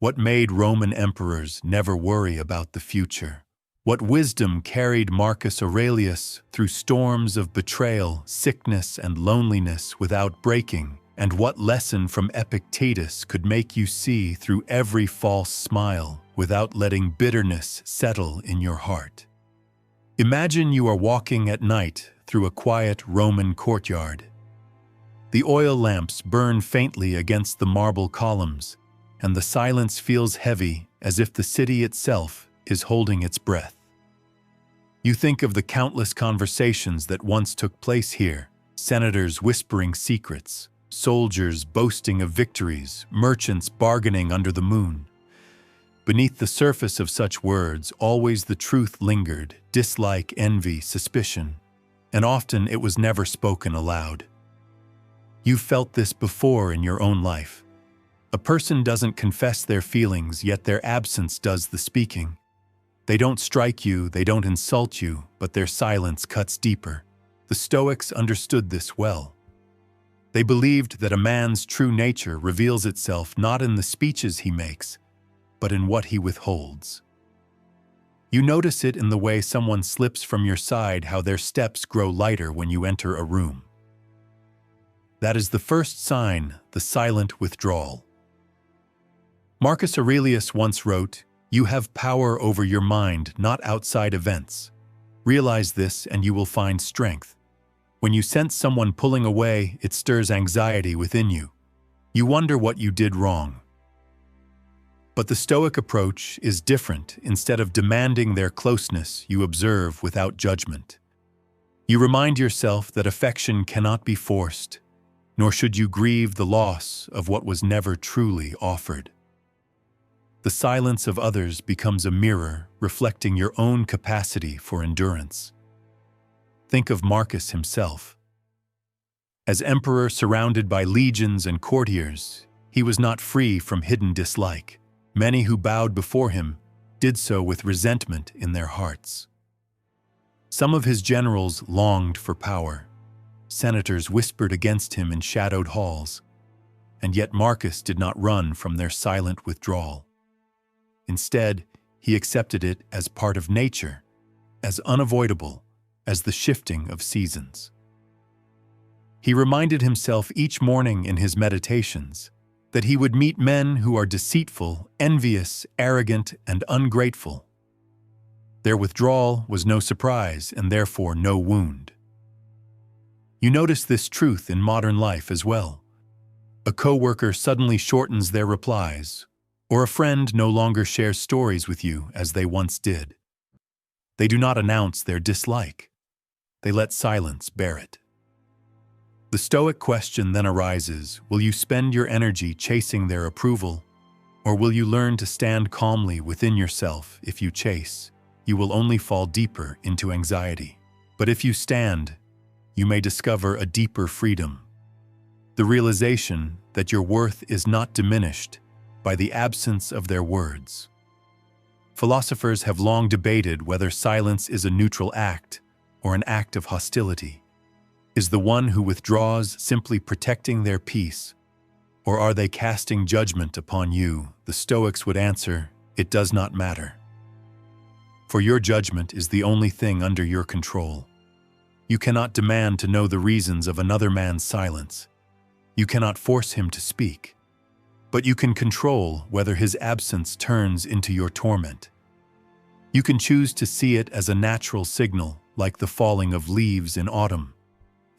What made Roman emperors never worry about the future? What wisdom carried Marcus Aurelius through storms of betrayal, sickness, and loneliness without breaking? And what lesson from Epictetus could make you see through every false smile without letting bitterness settle in your heart? Imagine you are walking at night through a quiet Roman courtyard. The oil lamps burn faintly against the marble columns, and the silence feels heavy as if the city itself is holding its breath. You think of the countless conversations that once took place here, senators whispering secrets, soldiers boasting of victories, merchants bargaining under the moon. Beneath the surface of such words, always the truth lingered, dislike, envy, suspicion, and often it was never spoken aloud. You've felt this before in your own life. A person doesn't confess their feelings, yet their absence does the speaking. They don't strike you, they don't insult you, but their silence cuts deeper. The Stoics understood this well. They believed that a man's true nature reveals itself not in the speeches he makes, but in what he withholds. You notice it in the way someone slips from your side, how their steps grow lighter when you enter a room. That is the first sign, the silent withdrawal. Marcus Aurelius once wrote, "You have power over your mind, not outside events. Realize this and you will find strength. When you sense someone pulling away, it stirs anxiety within you. You wonder what you did wrong." But the Stoic approach is different. Instead of demanding their closeness, you observe without judgment. You remind yourself that affection cannot be forced, nor should you grieve the loss of what was never truly offered. The silence of others becomes a mirror reflecting your own capacity for endurance. Think of Marcus himself. As emperor surrounded by legions and courtiers, he was not free from hidden dislike. Many who bowed before him did so with resentment in their hearts. Some of his generals longed for power. Senators whispered against him in shadowed halls, and yet Marcus did not run from their silent withdrawal. Instead, he accepted it as part of nature, as unavoidable as the shifting of seasons. He reminded himself each morning in his meditations that he would meet men who are deceitful, envious, arrogant, and ungrateful. Their withdrawal was no surprise and therefore no wound. You notice this truth in modern life as well. A coworker suddenly shortens their replies, or a friend no longer shares stories with you as they once did. They do not announce their dislike. They let silence bear it. The Stoic question then arises, will you spend your energy chasing their approval, or will you learn to stand calmly within yourself? If you chase, you will only fall deeper into anxiety. But if you stand, you may discover a deeper freedom. The realization that your worth is not diminished by the absence of their words. Philosophers have long debated whether silence is a neutral act or an act of hostility. Is the one who withdraws simply protecting their peace, or are they casting judgment upon you? The Stoics would answer, it does not matter. For your judgment is the only thing under your control. You cannot demand to know the reasons of another man's silence. You cannot force him to speak. But you can control whether his absence turns into your torment. You can choose to see it as a natural signal, like the falling of leaves in autumn,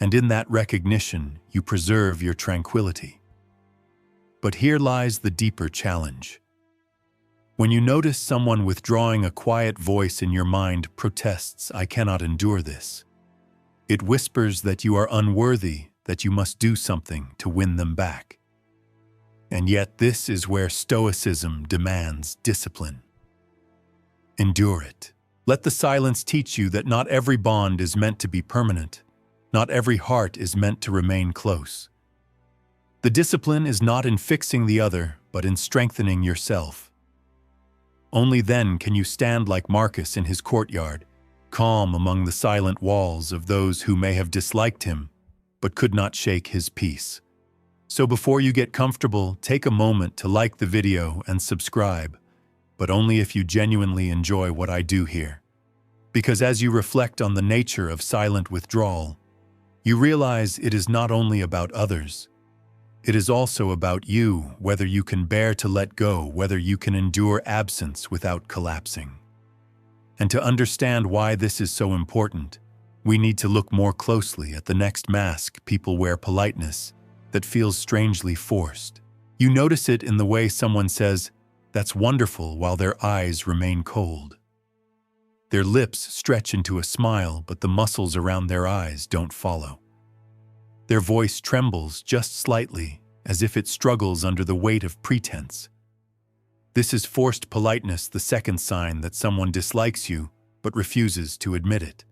and in that recognition, you preserve your tranquility. But here lies the deeper challenge. When you notice someone withdrawing, a quiet voice in your mind protests, "I cannot endure this." It whispers that you are unworthy, that you must do something to win them back. And yet this is where Stoicism demands discipline. Endure it. Let the silence teach you that not every bond is meant to be permanent. Not every heart is meant to remain close. The discipline is not in fixing the other, but in strengthening yourself. Only then can you stand like Marcus in his courtyard, calm among the silent walls of those who may have disliked him, but could not shake his peace. So before you get comfortable, take a moment to like the video and subscribe, but only if you genuinely enjoy what I do here. Because as you reflect on the nature of silent withdrawal, you realize it is not only about others. It is also about you, whether you can bear to let go, whether you can endure absence without collapsing. And to understand why this is so important, we need to look more closely at the next mask people wear: politeness, that feels strangely forced. You notice it in the way someone says, "That's wonderful," while their eyes remain cold. Their lips stretch into a smile, but the muscles around their eyes don't follow. Their voice trembles just slightly, as if it struggles under the weight of pretense. This is forced politeness, the second sign that someone dislikes you, but refuses to admit it.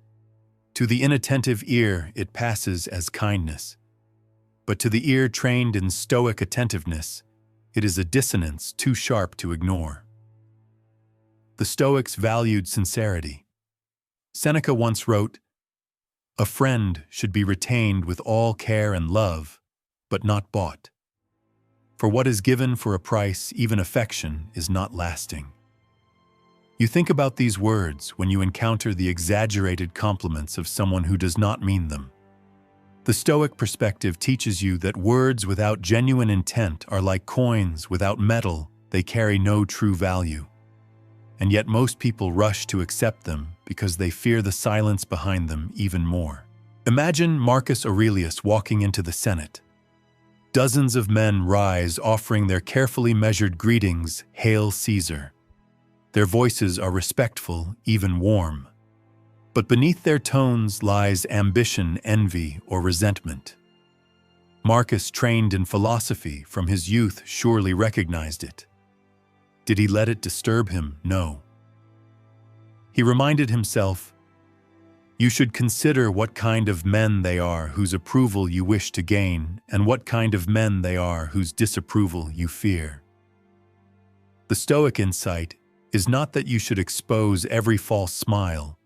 To the inattentive ear, it passes as kindness. But to the ear trained in Stoic attentiveness, it is a dissonance too sharp to ignore. The Stoics valued sincerity. Seneca once wrote, "A friend should be retained with all care and love, but not bought. For what is given for a price, even affection, is not lasting." You think about these words when you encounter the exaggerated compliments of someone who does not mean them. The Stoic perspective teaches you that words without genuine intent are like coins without metal; they carry no true value. And yet most people rush to accept them because they fear the silence behind them even more. Imagine Marcus Aurelius walking into the Senate. Dozens of men rise, offering their carefully measured greetings, "Hail Caesar." Their voices are respectful, even warm. But beneath their tones lies ambition, envy, or resentment. Marcus, trained in philosophy from his youth, surely recognized it. Did he let it disturb him? No. He reminded himself, "You should consider what kind of men they are whose approval you wish to gain, and what kind of men they are whose disapproval you fear." The Stoic insight is not that you should expose every false smile,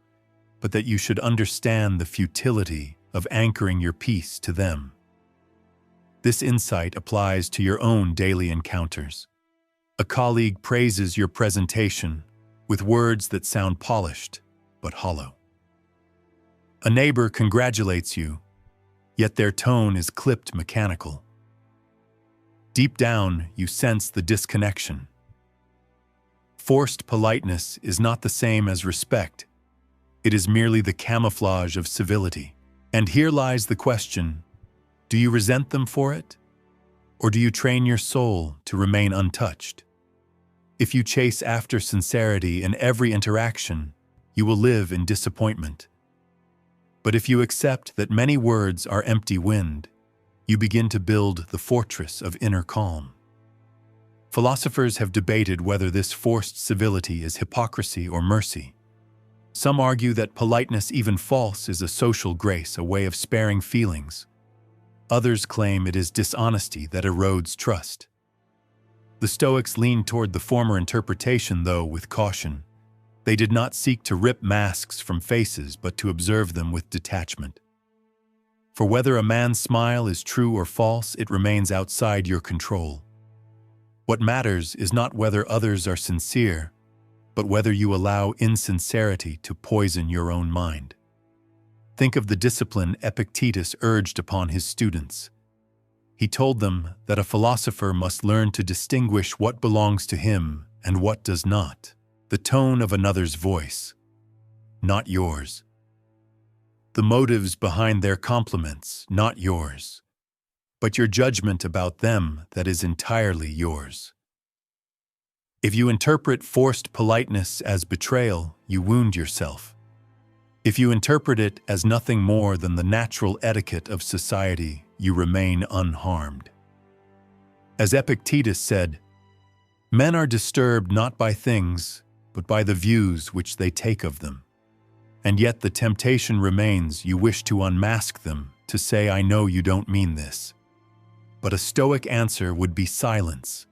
but that you should understand the futility of anchoring your peace to them. This insight applies to your own daily encounters. A colleague praises your presentation with words that sound polished but hollow. A neighbor congratulates you, yet their tone is clipped mechanical. Deep down, you sense the disconnection. Forced politeness is not the same as respect. It is merely the camouflage of civility. And here lies the question: do you resent them for it? Or do you train your soul to remain untouched? If you chase after sincerity in every interaction, you will live in disappointment. But if you accept that many words are empty wind, you begin to build the fortress of inner calm. Philosophers have debated whether this forced civility is hypocrisy or mercy. Some argue that politeness, even false, is a social grace, a way of sparing feelings. Others claim it is dishonesty that erodes trust. The Stoics leaned toward the former interpretation, though with caution. They did not seek to rip masks from faces, but to observe them with detachment. For whether a man's smile is true or false, it remains outside your control. What matters is not whether others are sincere, but whether you allow insincerity to poison your own mind. Think of the discipline Epictetus urged upon his students. He told them that a philosopher must learn to distinguish what belongs to him and what does not. The tone of another's voice, not yours. The motives behind their compliments, not yours. But your judgment about them that is entirely yours. If you interpret forced politeness as betrayal, you wound yourself. If you interpret it as nothing more than the natural etiquette of society, you remain unharmed. As Epictetus said, "Men are disturbed not by things, but by the views which they take of them. And yet the temptation remains, you wish to unmask them, to say, 'I know you don't mean this.' But a Stoic answer would be silence.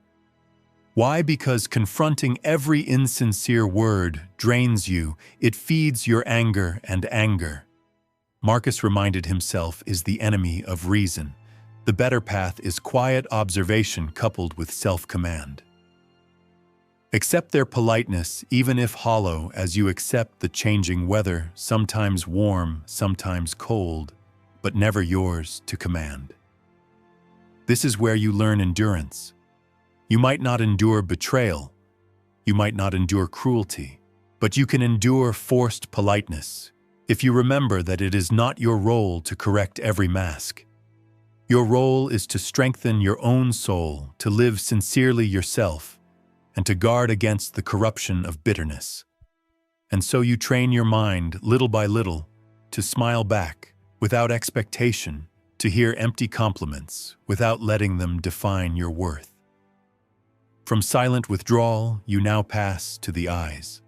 Why? Because confronting every insincere word drains you, it feeds your anger, and anger, Marcus reminded himself, is the enemy of reason. The better path is quiet observation coupled with self-command. Accept their politeness, even if hollow, as you accept the changing weather, sometimes warm, sometimes cold, but never yours to command. This is where you learn endurance. You might not endure betrayal, you might not endure cruelty, but you can endure forced politeness if you remember that it is not your role to correct every mask. Your role is to strengthen your own soul, to live sincerely yourself, and to guard against the corruption of bitterness. And so you train your mind, little by little, to smile back, without expectation, to hear empty compliments, without letting them define your worth. From silent withdrawal, you now pass to the eyes.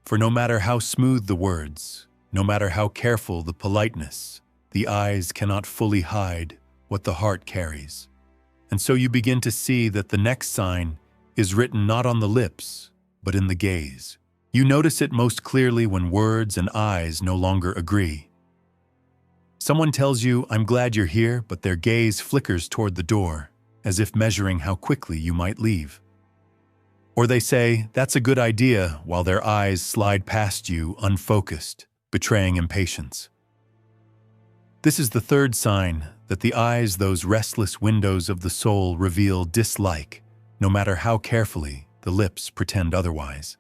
For no matter how smooth the words, no matter how careful the politeness, the eyes cannot fully hide what the heart carries. And so you begin to see that the next sign is written not on the lips, but in the gaze. You notice it most clearly when words and eyes no longer agree. Someone tells you, "I'm glad you're here," but their gaze flickers toward the door, as if measuring how quickly you might leave. Or they say, "That's a good idea," while their eyes slide past you unfocused, betraying impatience. This is the third sign that the eyes, those restless windows of the soul, reveal dislike, no matter how carefully the lips pretend otherwise.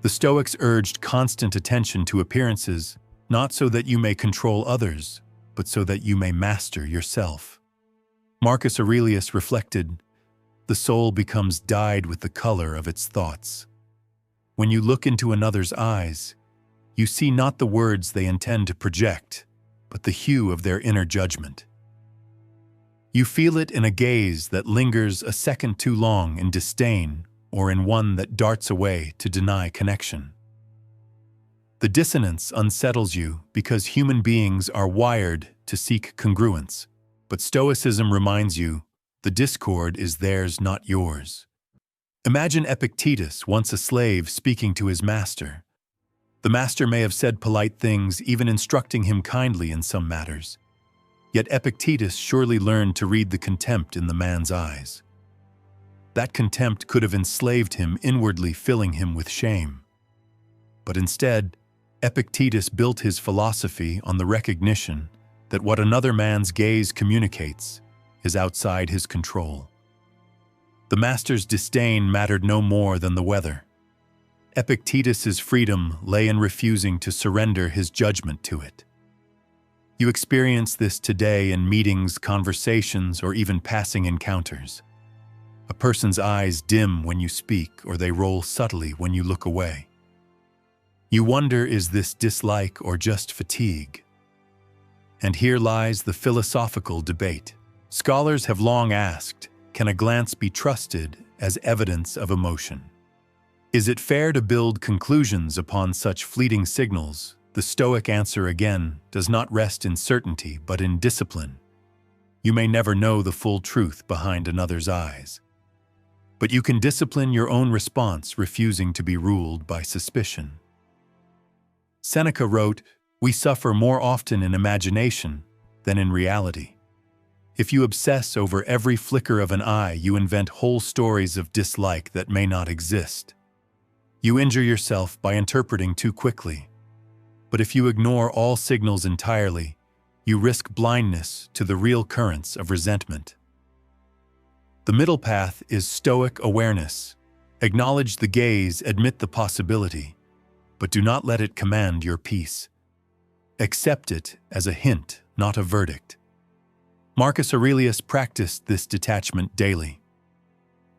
The Stoics urged constant attention to appearances, not so that you may control others, but so that you may master yourself. Marcus Aurelius reflected, "The soul becomes dyed with the color of its thoughts." When you look into another's eyes, you see not the words they intend to project, but the hue of their inner judgment. You feel it in a gaze that lingers a second too long in disdain, or in one that darts away to deny connection. The dissonance unsettles you because human beings are wired to seek congruence, but Stoicism reminds you the discord is theirs, not yours. Imagine Epictetus, once a slave, speaking to his master. The master may have said polite things, even instructing him kindly in some matters. Yet Epictetus surely learned to read the contempt in the man's eyes. That contempt could have enslaved him, inwardly filling him with shame. But instead, Epictetus built his philosophy on the recognition that what another man's gaze communicates is outside his control. The master's disdain mattered no more than the weather. Epictetus's freedom lay in refusing to surrender his judgment to it. You experience this today in meetings, conversations, or even passing encounters. A person's eyes dim when you speak, or they roll subtly when you look away. You wonder, is this dislike or just fatigue? And here lies the philosophical debate. Scholars have long asked, can a glance be trusted as evidence of emotion? Is it fair to build conclusions upon such fleeting signals? The Stoic answer again does not rest in certainty, but in discipline. You may never know the full truth behind another's eyes. But you can discipline your own response, refusing to be ruled by suspicion. Seneca wrote, "We suffer more often in imagination than in reality." If you obsess over every flicker of an eye, you invent whole stories of dislike that may not exist. You injure yourself by interpreting too quickly. But if you ignore all signals entirely, you risk blindness to the real currents of resentment. The middle path is Stoic awareness. Acknowledge the gaze, admit the possibility, but do not let it command your peace. Accept it as a hint, not a verdict. Marcus Aurelius practiced this detachment daily.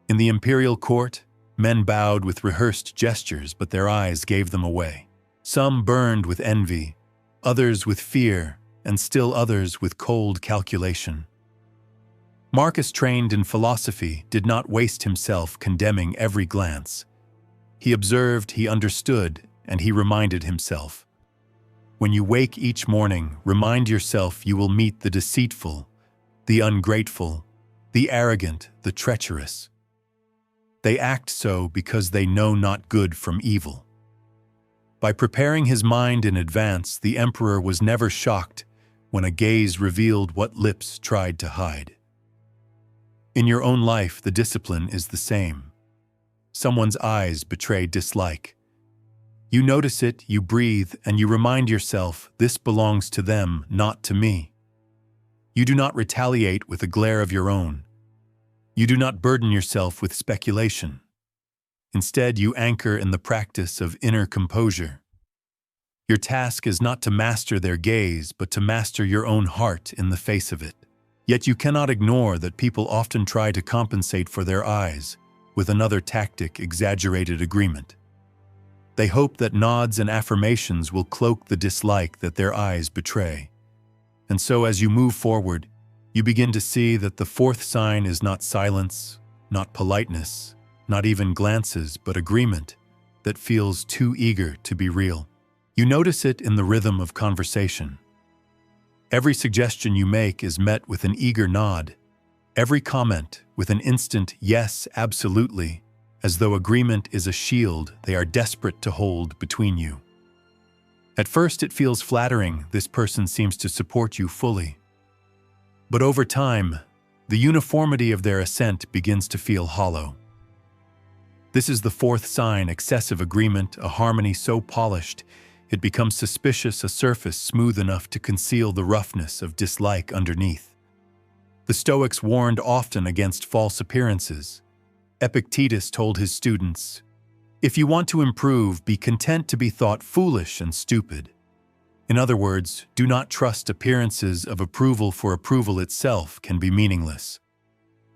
In the imperial court, men bowed with rehearsed gestures, but their eyes gave them away. Some burned with envy, others with fear, and still others with cold calculation. Marcus, trained in philosophy, did not waste himself condemning every glance. He observed, he understood, and he reminded himself. When you wake each morning, remind yourself you will meet the deceitful, the ungrateful, the arrogant, the treacherous. They act so because they know not good from evil. By preparing his mind in advance, the emperor was never shocked when a gaze revealed what lips tried to hide. In your own life, the discipline is the same. Someone's eyes betray dislike. You notice it, you breathe, and you remind yourself, this belongs to them, not to me. You do not retaliate with a glare of your own. You do not burden yourself with speculation. Instead, you anchor in the practice of inner composure. Your task is not to master their gaze, but to master your own heart in the face of it. Yet you cannot ignore that people often try to compensate for their eyes with another tactic: exaggerated agreement. They hope that nods and affirmations will cloak the dislike that their eyes betray. And so as you move forward, you begin to see that the fourth sign is not silence, not politeness, not even glances, but agreement that feels too eager to be real. You notice it in the rhythm of conversation. Every suggestion you make is met with an eager nod, every comment with an instant yes, absolutely, as though agreement is a shield they are desperate to hold between you. At first it feels flattering, this person seems to support you fully. But over time, the uniformity of their assent begins to feel hollow. This is the fourth sign: excessive agreement, a harmony so polished it becomes suspicious, a surface smooth enough to conceal the roughness of dislike underneath. The Stoics warned often against false appearances. Epictetus told his students, "If you want to improve, be content to be thought foolish and stupid." In other words, do not trust appearances of approval, for approval itself can be meaningless.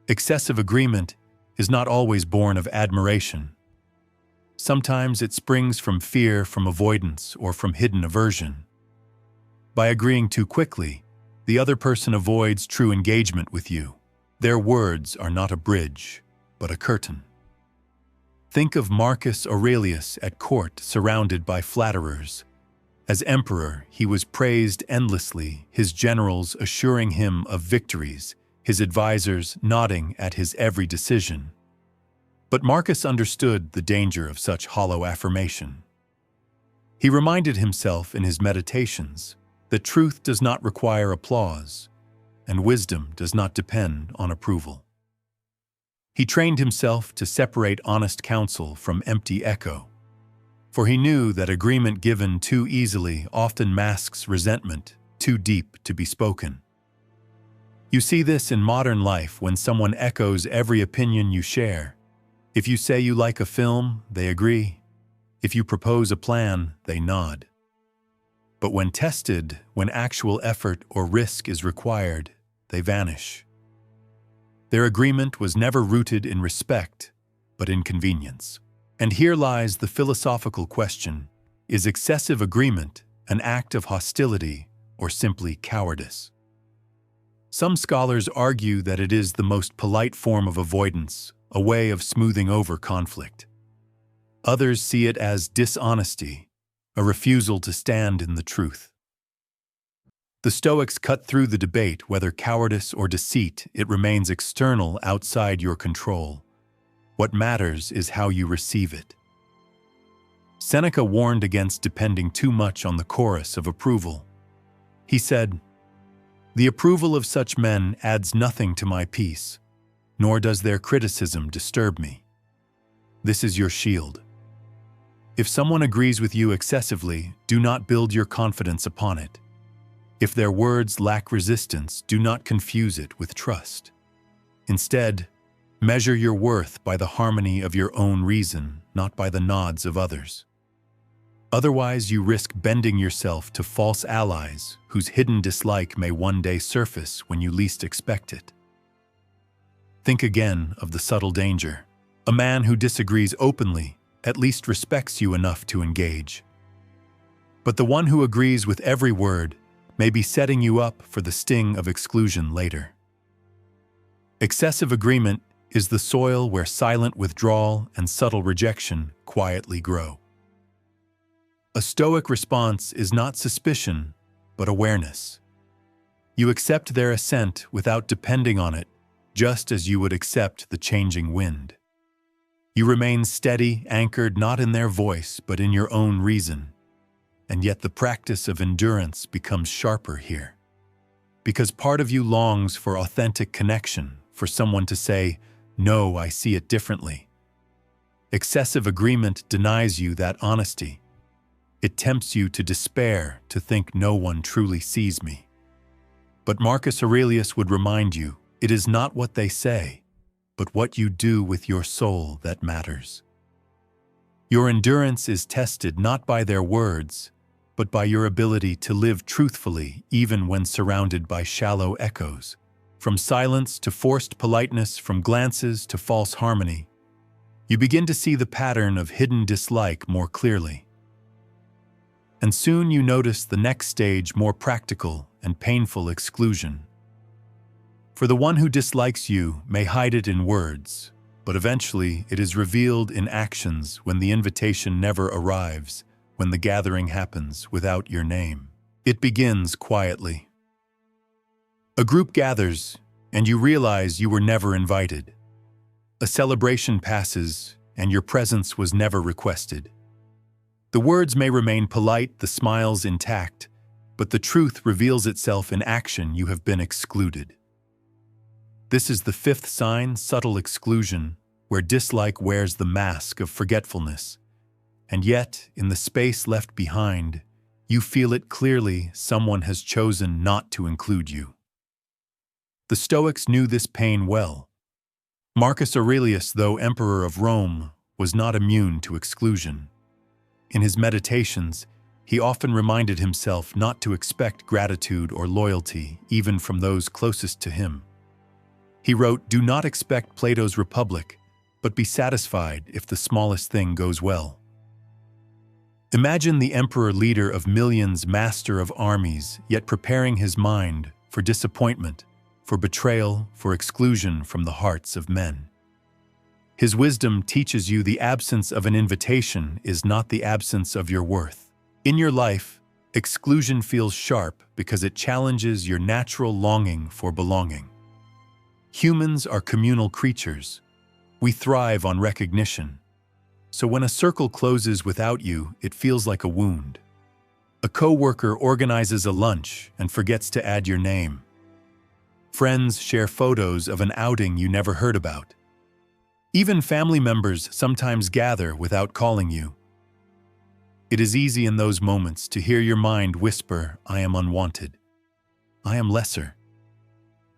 Excessive agreement is not always born of admiration. Sometimes it springs from fear, from avoidance, or from hidden aversion. By agreeing too quickly, the other person avoids true engagement with you. Their words are not a bridge, but a curtain. Think of Marcus Aurelius at court, surrounded by flatterers. As emperor, he was praised endlessly, his generals assuring him of victories, his advisors nodding at his every decision. But Marcus understood the danger of such hollow affirmation. He reminded himself in his meditations that truth does not require applause, and wisdom does not depend on approval. He trained himself to separate honest counsel from empty echo, for he knew that agreement given too easily often masks resentment too deep to be spoken. You see this in modern life when someone echoes every opinion you share. If you say you like a film, they agree. If you propose a plan, they nod. But when tested, when actual effort or risk is required, they vanish. Their agreement was never rooted in respect, but in convenience. And here lies the philosophical question: is excessive agreement an act of hostility or simply cowardice? Some scholars argue that it is the most polite form of avoidance, a way of smoothing over conflict. Others see it as dishonesty, a refusal to stand in the truth. The Stoics cut through the debate whether cowardice or deceit. It remains external, outside your control. What matters is how you receive it. Seneca warned against depending too much on the chorus of approval. He said, "The approval of such men adds nothing to my peace, nor does their criticism disturb me." This is your shield. If someone agrees with you excessively, do not build your confidence upon it. If their words lack resistance, do not confuse it with trust. Instead, measure your worth by the harmony of your own reason, not by the nods of others. Otherwise, you risk bending yourself to false allies whose hidden dislike may one day surface when you least expect it. Think again of the subtle danger. A man who disagrees openly at least respects you enough to engage. But the one who agrees with every word may be setting you up for the sting of exclusion later. Excessive agreement is the soil where silent withdrawal and subtle rejection quietly grow. A Stoic response is not suspicion, but awareness. You accept their assent without depending on it, just as you would accept the changing wind. You remain steady, anchored not in their voice, but in your own reason. And yet the practice of endurance becomes sharper here. because part of you longs for authentic connection, for someone to say, "No, I see it differently." Excessive agreement denies you that honesty. It tempts you to despair, to think no one truly sees me. But Marcus Aurelius would remind you, it is not what they say, but what you do with your soul that matters. Your endurance is tested not by their words, but by your ability to live truthfully even when surrounded by shallow echoes. From silence to forced politeness, from glances to false harmony, you begin to see the pattern of hidden dislike more clearly. And soon you notice the next stage, more practical and painful exclusion. For the one who dislikes you may hide it in words, but eventually it is revealed in actions when the invitation never arrives, when the gathering happens without your name. It begins quietly. A group gathers, and you realize you were never invited. A celebration passes, and your presence was never requested. The words may remain polite, the smiles intact, but the truth reveals itself in action. You have been excluded. This is the fifth sign, subtle exclusion, where dislike wears the mask of forgetfulness. And yet, in the space left behind, you feel it clearly. Someone has chosen not to include you. The Stoics knew this pain well. Marcus Aurelius, though emperor of Rome, was not immune to exclusion. In his meditations, he often reminded himself not to expect gratitude or loyalty, even from those closest to him. He wrote, "Do not expect Plato's Republic, but be satisfied if the smallest thing goes well." Imagine the emperor, leader of millions, master of armies, yet preparing his mind for disappointment, for betrayal, for exclusion from the hearts of men. His wisdom teaches you the absence of an invitation is not the absence of your worth. In your life, exclusion feels sharp because it challenges your natural longing for belonging. Humans are communal creatures. We thrive on recognition. So when a circle closes without you, it feels like a wound. A coworker organizes a lunch and forgets to add your name. Friends share photos of an outing you never heard about. Even family members sometimes gather without calling you. It is easy in those moments to hear your mind whisper, "I am unwanted. I am lesser."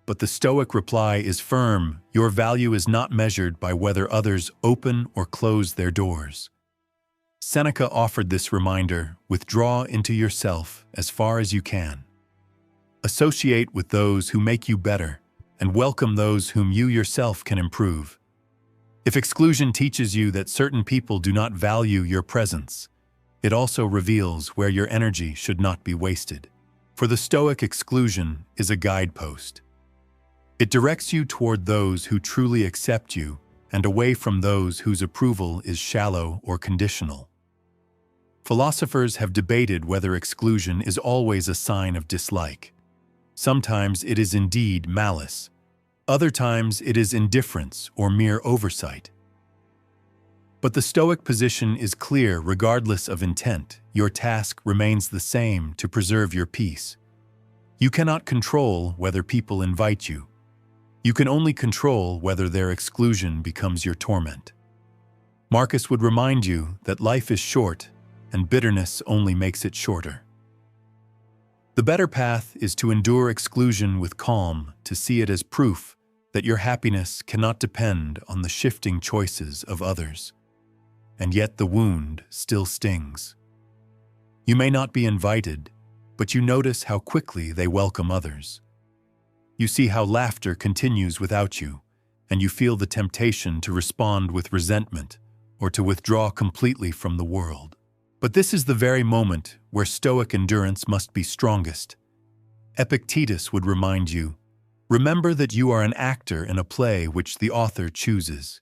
But the Stoic reply is firm. Your value is not measured by whether others open or close their doors. Seneca offered this reminder: withdraw into yourself as far as you can. Associate with those who make you better, and welcome those whom you yourself can improve. If exclusion teaches you that certain people do not value your presence, it also reveals where your energy should not be wasted. For the Stoic, exclusion is a guidepost. It directs you toward those who truly accept you and away from those whose approval is shallow or conditional. Philosophers have debated whether exclusion is always a sign of dislike. Sometimes it is indeed malice. Other times it is indifference or mere oversight. But the Stoic position is clear. Regardless of intent, your task remains the same: to preserve your peace. You cannot control whether people invite you. You can only control whether their exclusion becomes your torment. Marcus would remind you that life is short, and bitterness only makes it shorter. The better path is to endure exclusion with calm, to see it as proof that your happiness cannot depend on the shifting choices of others. And yet the wound still stings. You may not be invited, but you notice how quickly they welcome others. You see how laughter continues without you, and you feel the temptation to respond with resentment or to withdraw completely from the world. But this is the very moment where Stoic endurance must be strongest. Epictetus would remind you, remember that you are an actor in a play which the author chooses.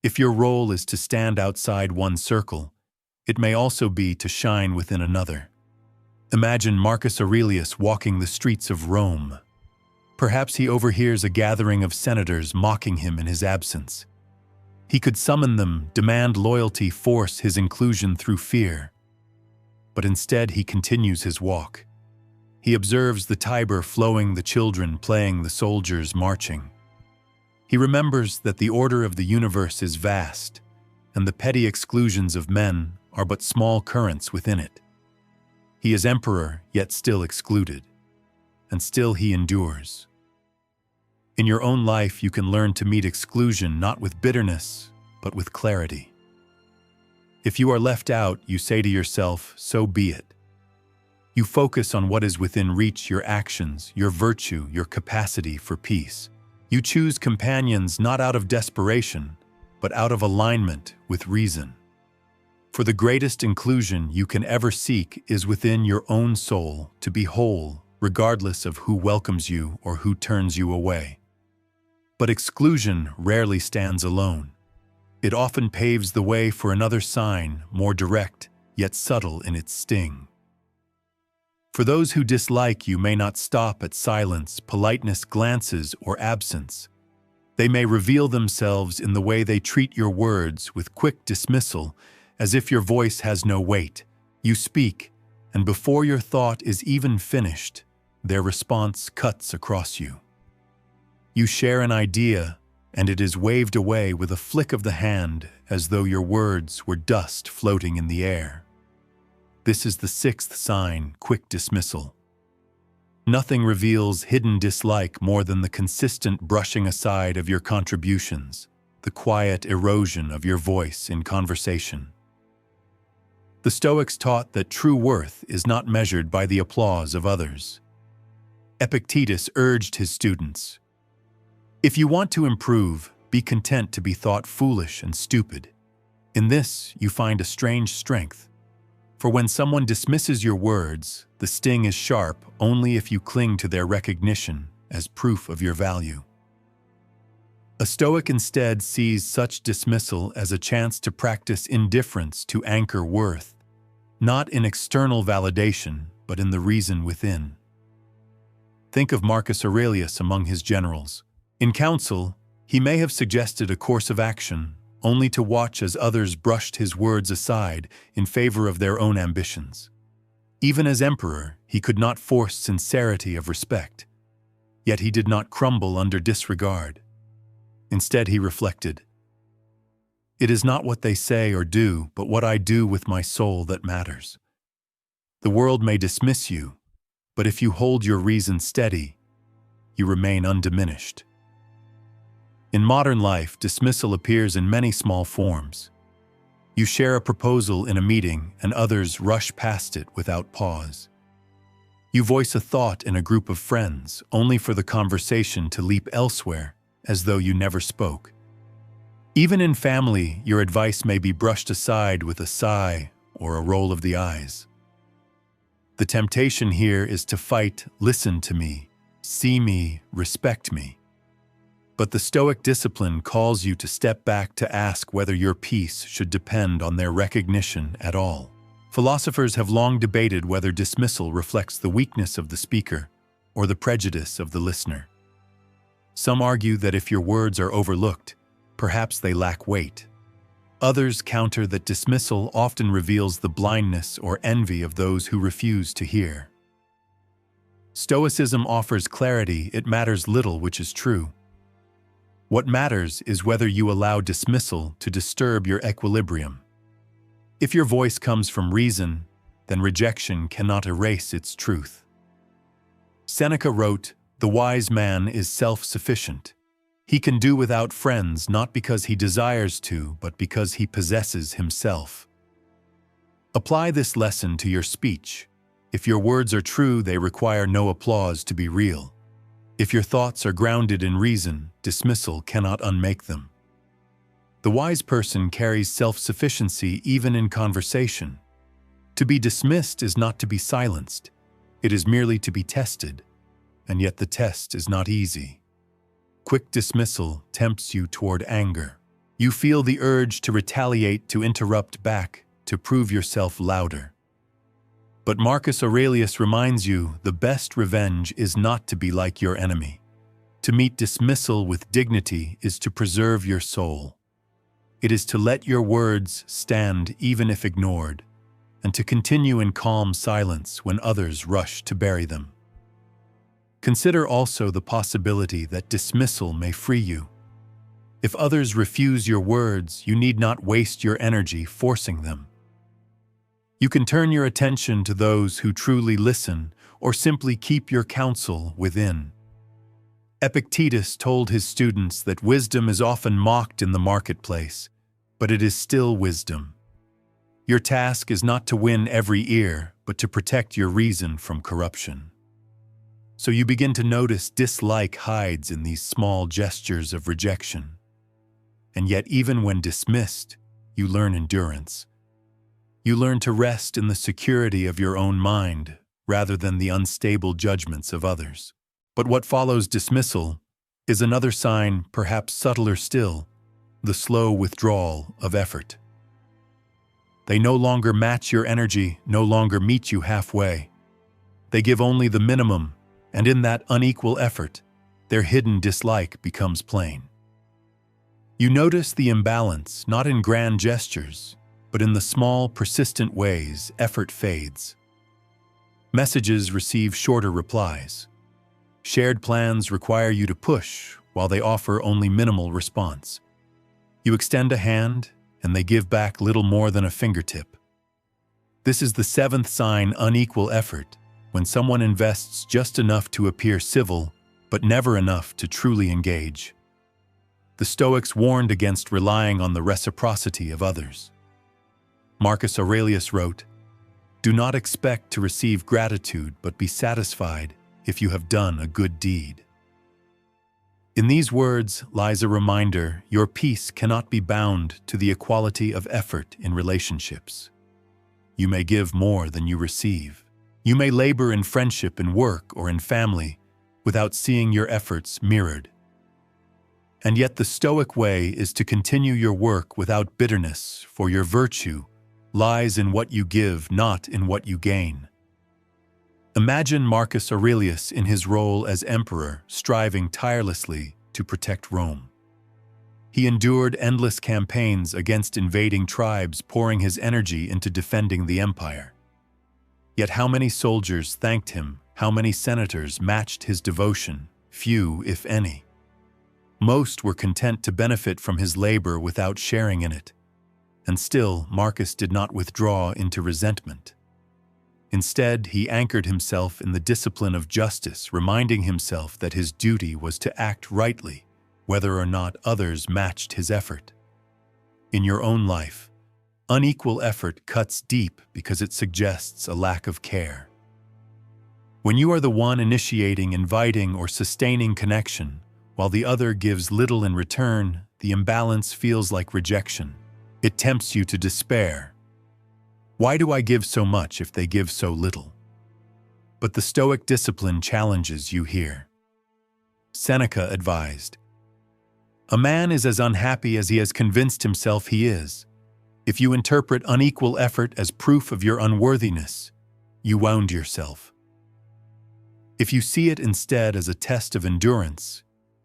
If your role is to stand outside one circle, it may also be to shine within another. Imagine Marcus Aurelius walking the streets of Rome. Perhaps he overhears a gathering of senators mocking him in his absence. He could summon them, demand loyalty, force his inclusion through fear. But instead he continues his walk. He observes the Tiber flowing, the children playing, the soldiers marching. He remembers that the order of the universe is vast, and the petty exclusions of men are but small currents within it. He is emperor, yet still excluded, and still he endures. In your own life, you can learn to meet exclusion not with bitterness, but with clarity. If you are left out, you say to yourself, so be it. You focus on what is within reach, your actions, your virtue, your capacity for peace. You choose companions not out of desperation, but out of alignment with reason. For the greatest inclusion you can ever seek is within your own soul, to be whole, regardless of who welcomes you or who turns you away. But exclusion rarely stands alone. It often paves the way for another sign, more direct, yet subtle in its sting. For those who dislike you may not stop at silence, politeness, glances, or absence. They may reveal themselves in the way they treat your words, with quick dismissal, as if your voice has no weight. You speak, and before your thought is even finished, their response cuts across you. You share an idea, and it is waved away with a flick of the hand, as though your words were dust floating in the air. This is the sixth sign, quick dismissal. Nothing reveals hidden dislike more than the consistent brushing aside of your contributions, the quiet erosion of your voice in conversation. The Stoics taught that true worth is not measured by the applause of others. Epictetus urged his students, "If you want to improve, be content to be thought foolish and stupid. In this you find a strange strength. For when someone dismisses your words, the sting is sharp only if you cling to their recognition as proof of your value." A Stoic instead sees such dismissal as a chance to practice indifference, to anchor worth, not in external validation, but in the reason within. Think of Marcus Aurelius among his generals. In council, he may have suggested a course of action, only to watch as others brushed his words aside in favor of their own ambitions. Even as emperor, he could not force sincerity of respect. Yet he did not crumble under disregard. Instead, he reflected, "It is not what they say or do, but what I do with my soul that matters. The world may dismiss you, but if you hold your reason steady, you remain undiminished." In modern life, dismissal appears in many small forms. You share a proposal in a meeting and others rush past it without pause. You voice a thought in a group of friends, only for the conversation to leap elsewhere, as though you never spoke. Even in family, your advice may be brushed aside with a sigh or a roll of the eyes. The temptation here is to fight, "Listen to me, see me, respect me." But the Stoic discipline calls you to step back, to ask whether your peace should depend on their recognition at all. Philosophers have long debated whether dismissal reflects the weakness of the speaker or the prejudice of the listener. Some argue that if your words are overlooked, perhaps they lack weight. Others counter that dismissal often reveals the blindness or envy of those who refuse to hear. Stoicism offers clarity. It matters little which is true. What matters is whether you allow dismissal to disturb your equilibrium. If your voice comes from reason, then rejection cannot erase its truth. Seneca wrote, "The wise man is self-sufficient. He can do without friends not because he desires to, but because he possesses himself." Apply this lesson to your speech. If your words are true, they require no applause to be real. If your thoughts are grounded in reason, dismissal cannot unmake them. The wise person carries self-sufficiency even in conversation. To be dismissed is not to be silenced. It is merely to be tested, and yet the test is not easy. Quick dismissal tempts you toward anger. You feel the urge to retaliate, to interrupt back, to prove yourself louder. But Marcus Aurelius reminds you the best revenge is not to be like your enemy. To meet dismissal with dignity is to preserve your soul. It is to let your words stand even if ignored, and to continue in calm silence when others rush to bury them. Consider also the possibility that dismissal may free you. If others refuse your words, you need not waste your energy forcing them. You can turn your attention to those who truly listen or simply keep your counsel within. Epictetus told his students that wisdom is often mocked in the marketplace, but it is still wisdom. Your task is not to win every ear, but to protect your reason from corruption. So you begin to notice dislike hides in these small gestures of rejection. And yet even when dismissed, you learn endurance. You learn to rest in the security of your own mind rather than the unstable judgments of others. But what follows dismissal is another sign, perhaps subtler still, the slow withdrawal of effort. They no longer match your energy, no longer meet you halfway. They give only the minimum, and in that unequal effort, their hidden dislike becomes plain. You notice the imbalance not in grand gestures, but in the small, persistent ways effort fades. Messages receive shorter replies. Shared plans require you to push, while they offer only minimal response. You extend a hand, and they give back little more than a fingertip. This is the seventh sign: unequal effort, when someone invests just enough to appear civil, but never enough to truly engage. The Stoics warned against relying on the reciprocity of others. Marcus Aurelius wrote, "Do not expect to receive gratitude, but be satisfied if you have done a good deed." In these words lies a reminder: your peace cannot be bound to the equality of effort in relationships. You may give more than you receive. You may labor in friendship, in work, or in family without seeing your efforts mirrored. And yet the Stoic way is to continue your work without bitterness, for your virtue lies in what you give, not in what you gain. Imagine Marcus Aurelius in his role as emperor, striving tirelessly to protect Rome. He endured endless campaigns against invading tribes, pouring his energy into defending the empire. Yet how many soldiers thanked him? How many senators matched his devotion? Few, if any. Most were content to benefit from his labor without sharing in it. And still, Marcus did not withdraw into resentment. Instead, he anchored himself in the discipline of justice, reminding himself that his duty was to act rightly, whether or not others matched his effort. In your own life, unequal effort cuts deep because it suggests a lack of care. When you are the one initiating, inviting, or sustaining connection, while the other gives little in return, the imbalance feels like rejection. It tempts you to despair. Why do I give so much if they give so little? But the Stoic discipline challenges you here. Seneca advised, "A man is as unhappy as he has convinced himself he is. If you interpret unequal effort as proof of your unworthiness, you wound yourself. If you see it instead as a test of endurance,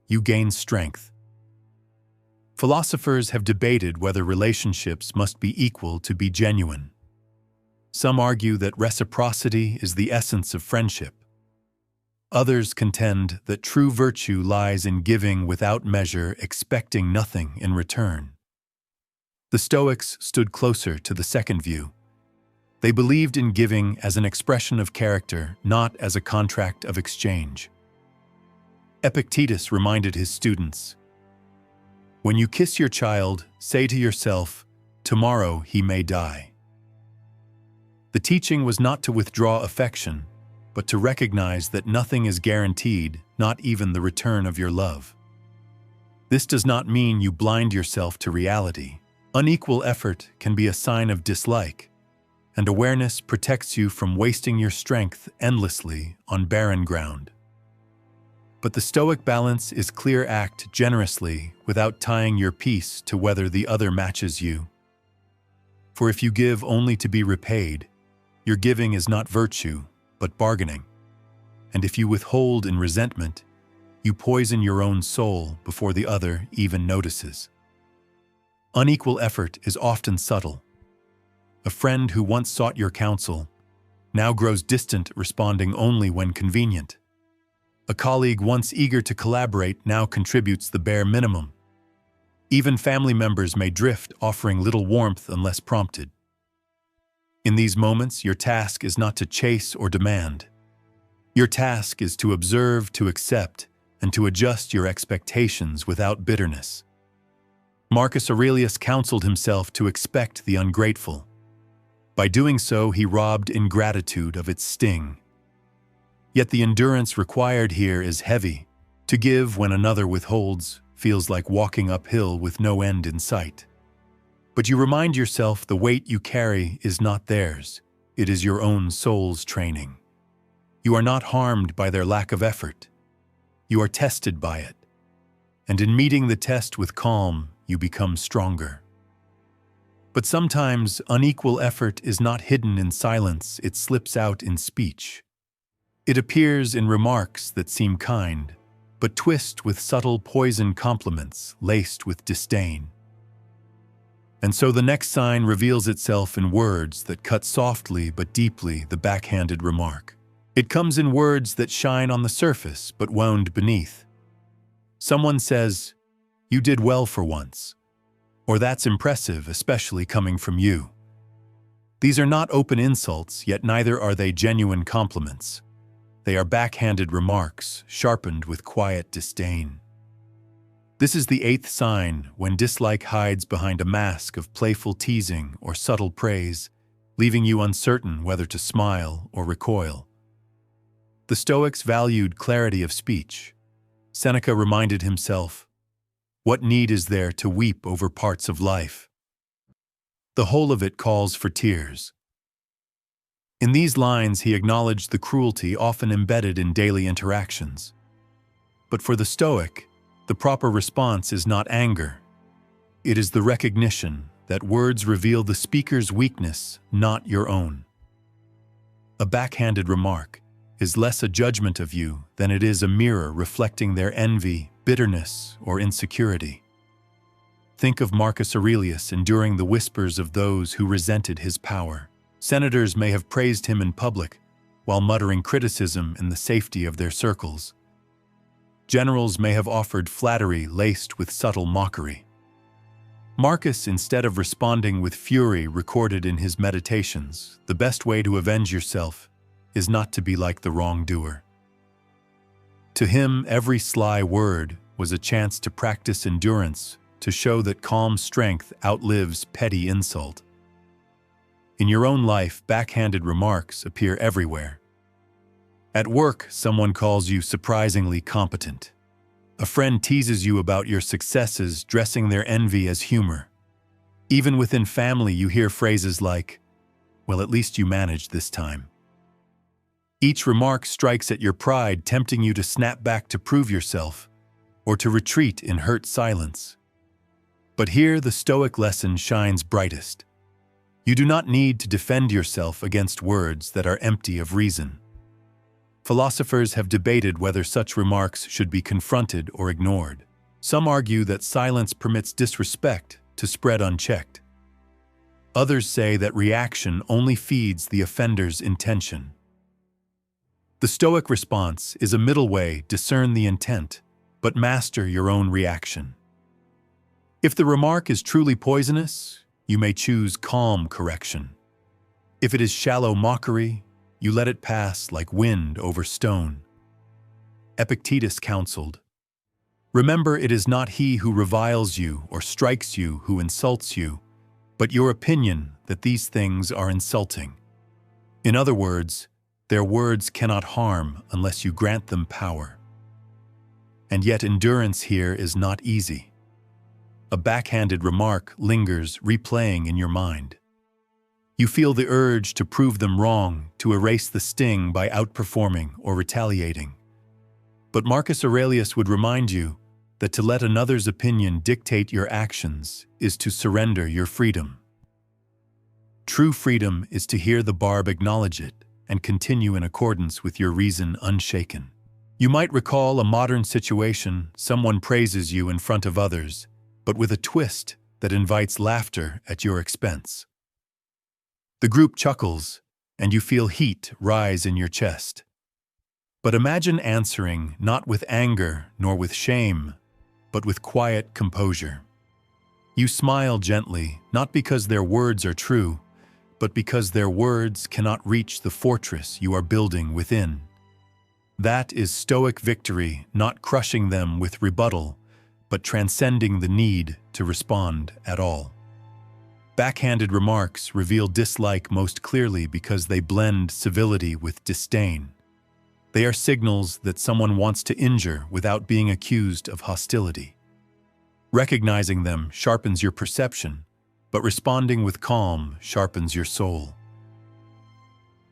you gain strength." Philosophers have debated whether relationships must be equal to be genuine. Some argue that reciprocity is the essence of friendship. Others contend that true virtue lies in giving without measure, expecting nothing in return. The Stoics stood closer to the second view. They believed in giving as an expression of character, not as a contract of exchange. Epictetus reminded his students, "When you kiss your child, say to yourself, 'Tomorrow he may die.'" The teaching was not to withdraw affection, but to recognize that nothing is guaranteed, not even the return of your love. This does not mean you blind yourself to reality. Unequal effort can be a sign of dislike, and awareness protects you from wasting your strength endlessly on barren ground. But the Stoic balance is clear: act generously without tying your peace to whether the other matches you. For if you give only to be repaid, your giving is not virtue, but bargaining. And if you withhold in resentment, you poison your own soul before the other even notices. Unequal effort is often subtle. A friend who once sought your counsel now grows distant, responding only when convenient. A colleague once eager to collaborate now contributes the bare minimum. Even family members may drift, offering little warmth unless prompted. In these moments, your task is not to chase or demand. Your task is to observe, to accept, and to adjust your expectations without bitterness. Marcus Aurelius counseled himself to expect the ungrateful. By doing so, he robbed ingratitude of its sting. Yet the endurance required here is heavy. To give when another withholds feels like walking uphill with no end in sight. But you remind yourself the weight you carry is not theirs. It is your own soul's training. You are not harmed by their lack of effort. You are tested by it. And in meeting the test with calm, you become stronger. But sometimes unequal effort is not hidden in silence, it slips out in speech. It appears in remarks that seem kind, but twist with subtle poison compliments laced with disdain. And so the next sign reveals itself in words that cut softly but deeply, the backhanded remark. It comes in words that shine on the surface but wound beneath. Someone says, "You did well for once," or "That's impressive, especially coming from you." These are not open insults, yet neither are they genuine compliments. They are backhanded remarks, sharpened with quiet disdain. This is the eighth sign, when dislike hides behind a mask of playful teasing or subtle praise, leaving you uncertain whether to smile or recoil. The Stoics valued clarity of speech. Seneca reminded himself, "What need is there to weep over parts of life? The whole of it calls for tears." In these lines, he acknowledged the cruelty often embedded in daily interactions. But for the Stoic, the proper response is not anger. It is the recognition that words reveal the speaker's weakness, not your own. A backhanded remark is less a judgment of you than it is a mirror reflecting their envy, bitterness, or insecurity. Think of Marcus Aurelius enduring the whispers of those who resented his power. Senators may have praised him in public, while muttering criticism in the safety of their circles. Generals may have offered flattery laced with subtle mockery. Marcus, instead of responding with fury, recorded in his meditations, "The best way to avenge yourself is not to be like the wrongdoer." To him, every sly word was a chance to practice endurance, to show that calm strength outlives petty insult. In your own life, backhanded remarks appear everywhere. At work, someone calls you surprisingly competent. A friend teases you about your successes, dressing their envy as humor. Even within family, you hear phrases like, "Well, at least you managed this time." Each remark strikes at your pride, tempting you to snap back to prove yourself, or to retreat in hurt silence. But here the Stoic lesson shines brightest. You do not need to defend yourself against words that are empty of reason. Philosophers have debated whether such remarks should be confronted or ignored. Some argue that silence permits disrespect to spread unchecked. Others say that reaction only feeds the offender's intention. The Stoic response is a middle way: discern the intent, but master your own reaction. If the remark is truly poisonous, you may choose calm correction. If it is shallow mockery, you let it pass like wind over stone. Epictetus counseled, "Remember, it is not he who reviles you or strikes you who insults you, but your opinion that these things are insulting." In other words, their words cannot harm unless you grant them power. And yet endurance here is not easy. A backhanded remark lingers, replaying in your mind. You feel the urge to prove them wrong, to erase the sting by outperforming or retaliating. But Marcus Aurelius would remind you that to let another's opinion dictate your actions is to surrender your freedom. True freedom is to hear the barb, acknowledge it, and continue in accordance with your reason unshaken. You might recall a modern situation: someone praises you in front of others, but with a twist that invites laughter at your expense. The group chuckles, and you feel heat rise in your chest. But imagine answering not with anger nor with shame, but with quiet composure. You smile gently, not because their words are true, but because their words cannot reach the fortress you are building within. That is Stoic victory, not crushing them with rebuttal, but transcending the need to respond at all. Backhanded remarks reveal dislike most clearly because they blend civility with disdain. They are signals that someone wants to injure without being accused of hostility. Recognizing them sharpens your perception, but responding with calm sharpens your soul.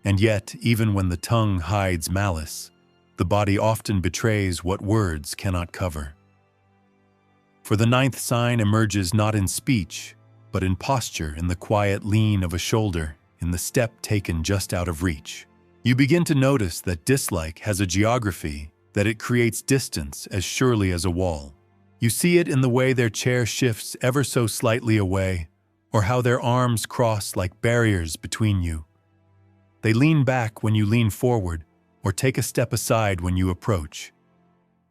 And yet, even when the tongue hides malice, the body often betrays what words cannot cover. For the ninth sign emerges not in speech, but in posture, in the quiet lean of a shoulder, in the step taken just out of reach. You begin to notice that dislike has a geography, that it creates distance as surely as a wall. You see it in the way their chair shifts ever so slightly away, or how their arms cross like barriers between you. They lean back when you lean forward, or take a step aside when you approach.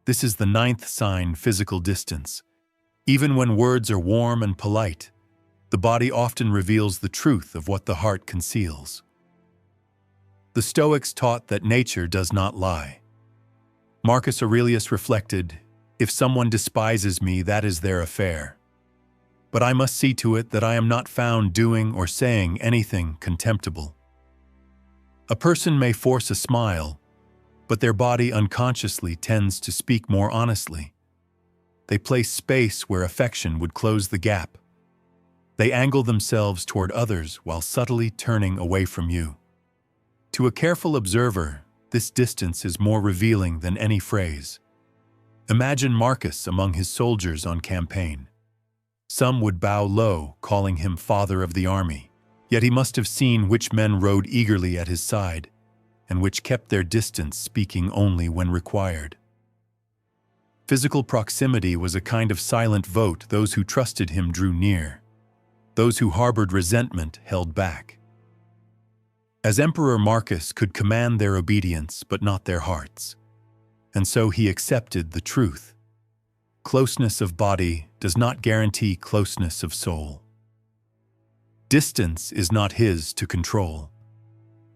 This is the ninth sign, physical distance. Even when words are warm and polite, the body often reveals the truth of what the heart conceals. The Stoics taught that nature does not lie. Marcus Aurelius reflected, "If someone despises me, that is their affair. But I must see to it that I am not found doing or saying anything contemptible." A person may force a smile, but their body unconsciously tends to speak more honestly. They place space where affection would close the gap. They angle themselves toward others while subtly turning away from you. To a careful observer, this distance is more revealing than any phrase. Imagine Marcus among his soldiers on campaign. Some would bow low, calling him father of the army, yet he must have seen which men rode eagerly at his side, and which kept their distance, speaking only when required. Physical proximity was a kind of silent vote. Those who trusted him drew near. Those who harbored resentment held back. As Emperor Marcus could command their obedience but not their hearts, and so he accepted the truth. Closeness of body does not guarantee closeness of soul. Distance is not his to control.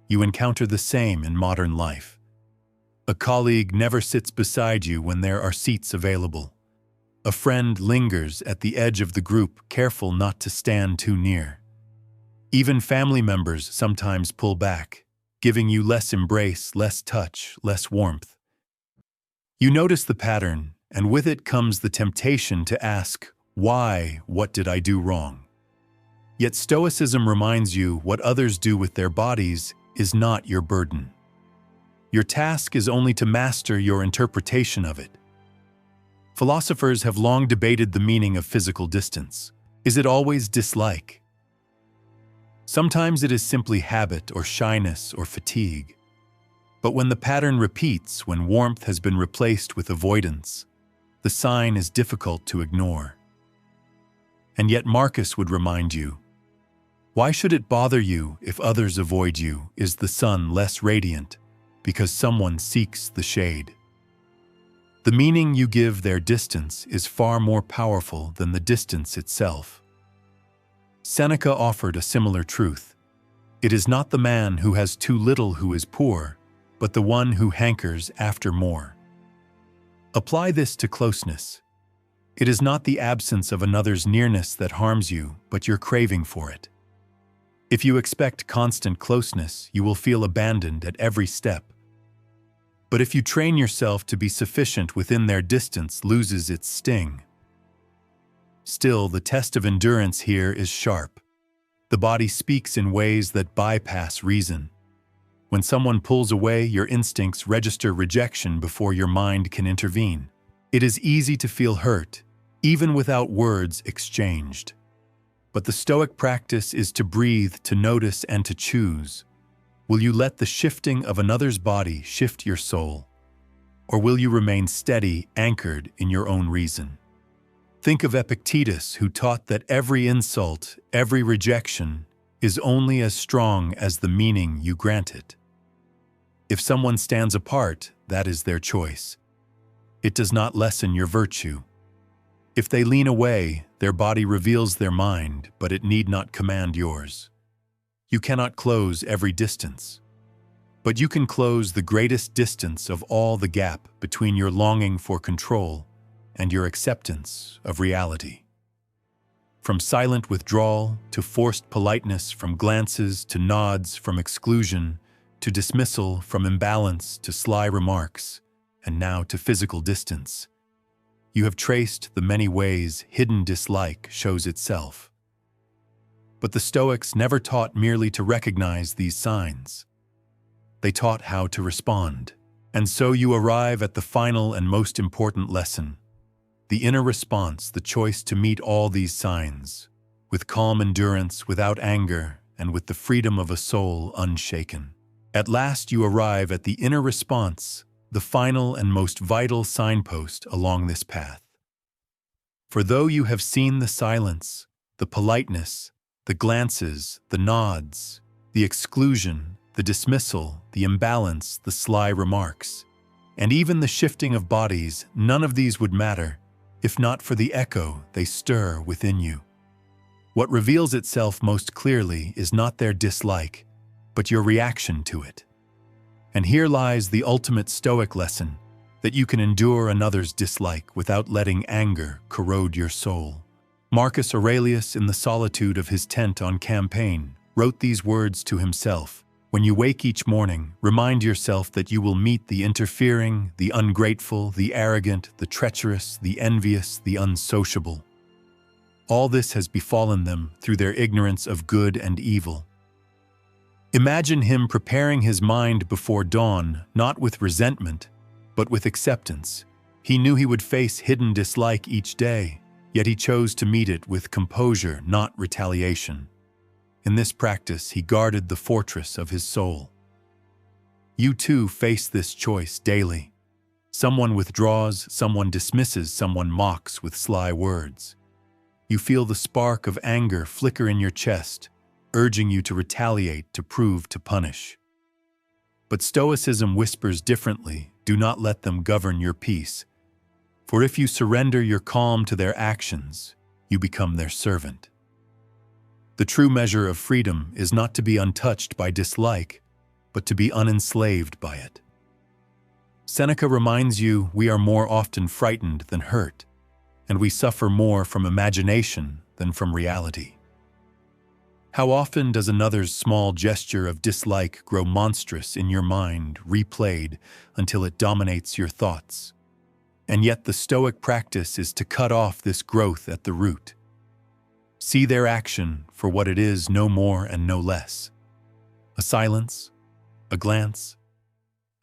You encounter the same in modern life. A colleague never sits beside you when there are seats available. A friend lingers at the edge of the group, careful not to stand too near. Even family members sometimes pull back, giving you less embrace, less touch, less warmth. You notice the pattern, and with it comes the temptation to ask, why? What did I do wrong? Yet Stoicism reminds you what others do with their bodies is not your burden. Your task is only to master your interpretation of it. Philosophers have long debated the meaning of physical distance. Is it always dislike? Sometimes it is simply habit or shyness or fatigue. But when the pattern repeats, when warmth has been replaced with avoidance, the sign is difficult to ignore. And yet Marcus would remind you, why should it bother you if others avoid you? Is the sun less radiant because someone seeks the shade? The meaning you give their distance is far more powerful than the distance itself. Seneca offered a similar truth. It is not the man who has too little who is poor, but the one who hankers after more. Apply this to closeness. It is not the absence of another's nearness that harms you, but your craving for it. If you expect constant closeness, you will feel abandoned at every step. But if you train yourself to be sufficient within their distance, loses its sting. Still, the test of endurance here is sharp. The body speaks in ways that bypass reason. When someone pulls away, your instincts register rejection before your mind can intervene. It is easy to feel hurt, even without words exchanged. But the Stoic practice is to breathe, to notice, and to choose. Will you let the shifting of another's body shift your soul? Or will you remain steady, anchored in your own reason? Think of Epictetus, who taught that every insult, every rejection, is only as strong as the meaning you grant it. If someone stands apart, that is their choice. It does not lessen your virtue. If they lean away, their body reveals their mind, but it need not command yours. You cannot close every distance, but you can close the greatest distance of all, the gap between your longing for control and your acceptance of reality. From silent withdrawal to forced politeness, from glances to nods, from exclusion to dismissal, from imbalance to sly remarks, and now to physical distance. You have traced the many ways hidden dislike shows itself. But the Stoics never taught merely to recognize these signs. They taught how to respond. And so you arrive at the final and most important lesson: the inner response, the choice to meet all these signs, with calm endurance, without anger, and with the freedom of a soul unshaken. At last you arrive at the inner response, the final and most vital signpost along this path. For though you have seen the silence, the politeness, the glances, the nods, the exclusion, the dismissal, the imbalance, the sly remarks, and even the shifting of bodies, none of these would matter if not for the echo they stir within you. What reveals itself most clearly is not their dislike, but your reaction to it. And here lies the ultimate Stoic lesson, that you can endure another's dislike without letting anger corrode your soul. Marcus Aurelius, in the solitude of his tent on campaign, wrote these words to himself: "When you wake each morning, remind yourself that you will meet the interfering, the ungrateful, the arrogant, the treacherous, the envious, the unsociable. All this has befallen them through their ignorance of good and evil." Imagine him preparing his mind before dawn, not with resentment, but with acceptance. He knew he would face hidden dislike each day, yet he chose to meet it with composure, not retaliation. In this practice, he guarded the fortress of his soul. You too face this choice daily. Someone withdraws, someone dismisses, someone mocks with sly words. You feel the spark of anger flicker in your chest, urging you to retaliate, to prove, to punish. But Stoicism whispers differently: do not let them govern your peace. For if you surrender your calm to their actions, you become their servant. The true measure of freedom is not to be untouched by dislike, but to be unenslaved by it. Seneca reminds you we are more often frightened than hurt, and we suffer more from imagination than from reality. How often does another's small gesture of dislike grow monstrous in your mind, replayed until it dominates your thoughts? And yet the Stoic practice is to cut off this growth at the root. See their action for what it is, no more and no less. A silence, a glance,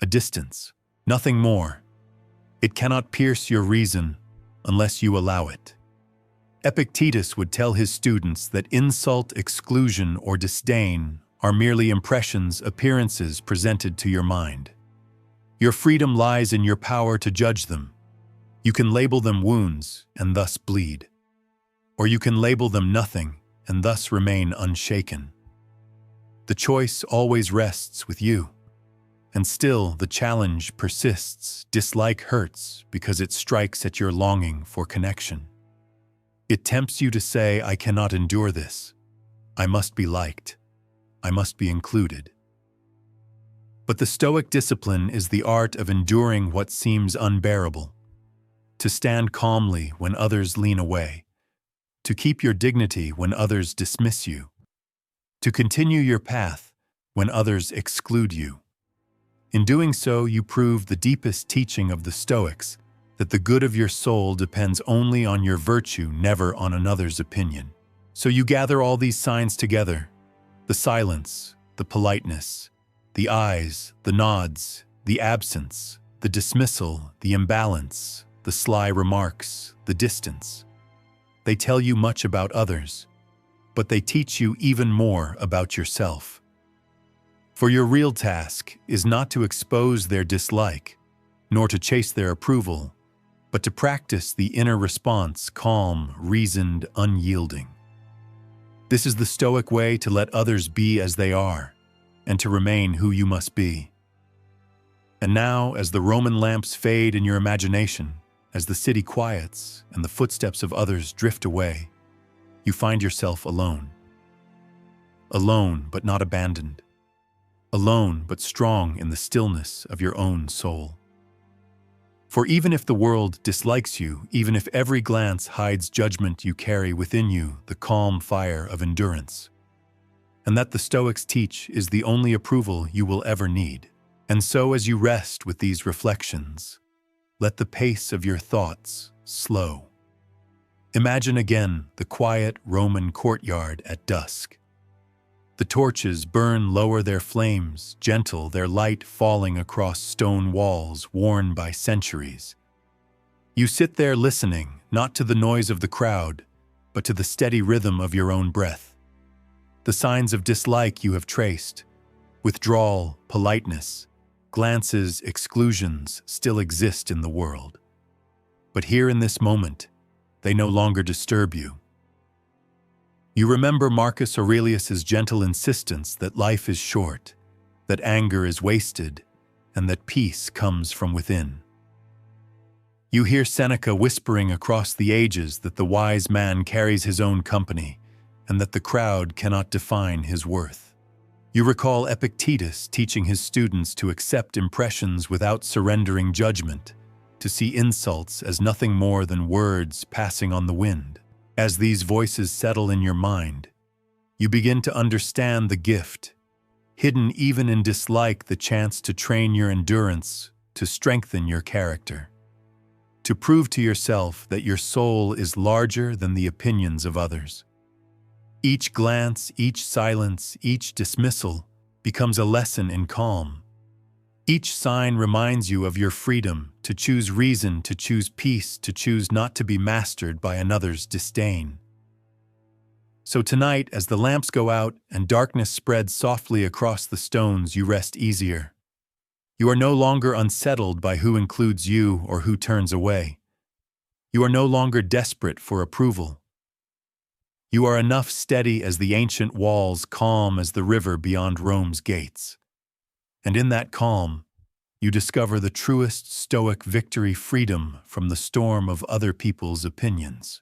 a distance, nothing more. It cannot pierce your reason unless you allow it. Epictetus would tell his students that insult, exclusion, or disdain are merely impressions, appearances presented to your mind. Your freedom lies in your power to judge them. You can label them wounds and thus bleed. Or you can label them nothing and thus remain unshaken. The choice always rests with you. And still, the challenge persists. Dislike hurts because it strikes at your longing for connection. It tempts you to say, "I cannot endure this. I must be liked. I must be included." But the Stoic discipline is the art of enduring what seems unbearable, to stand calmly when others lean away, to keep your dignity when others dismiss you, to continue your path when others exclude you. In doing so, you prove the deepest teaching of the Stoics, that the good of your soul depends only on your virtue, never on another's opinion. So you gather all these signs together: the silence, the politeness, the eyes, the nods, the absence, the dismissal, the imbalance, the sly remarks, the distance. They tell you much about others, but they teach you even more about yourself. For your real task is not to expose their dislike, nor to chase their approval, but to practice the inner response, calm, reasoned, unyielding. This is the Stoic way to let others be as they are, and to remain who you must be. And now, as the Roman lamps fade in your imagination, as the city quiets and the footsteps of others drift away, you find yourself alone. Alone, but not abandoned. Alone, but strong in the stillness of your own soul. For even if the world dislikes you, even if every glance hides judgment, you carry within you the calm fire of endurance. And that the Stoics teach is the only approval you will ever need. And so as you rest with these reflections, let the pace of your thoughts slow. Imagine again the quiet Roman courtyard at dusk. The torches burn lower their flames, gentle, their light falling across stone walls worn by centuries. You sit there listening, not to the noise of the crowd, but to the steady rhythm of your own breath. The signs of dislike you have traced, withdrawal, politeness, glances, exclusions still exist in the world. But here in this moment, they no longer disturb you. You remember Marcus Aurelius's gentle insistence that life is short, that anger is wasted, and that peace comes from within. You hear Seneca whispering across the ages that the wise man carries his own company, and that the crowd cannot define his worth. You recall Epictetus teaching his students to accept impressions without surrendering judgment, to see insults as nothing more than words passing on the wind. As these voices settle in your mind, you begin to understand the gift, hidden even in dislike, the chance to train your endurance, to strengthen your character, to prove to yourself that your soul is larger than the opinions of others. Each glance, each silence, each dismissal becomes a lesson in calm. Each sign reminds you of your freedom to choose reason, to choose peace, to choose not to be mastered by another's disdain. So tonight, as the lamps go out and darkness spreads softly across the stones, you rest easier. You are no longer unsettled by who includes you or who turns away. You are no longer desperate for approval. You are enough steady as the ancient walls, calm as the river beyond Rome's gates. And in that calm, you discover the truest Stoic victory, freedom from the storm of other people's opinions.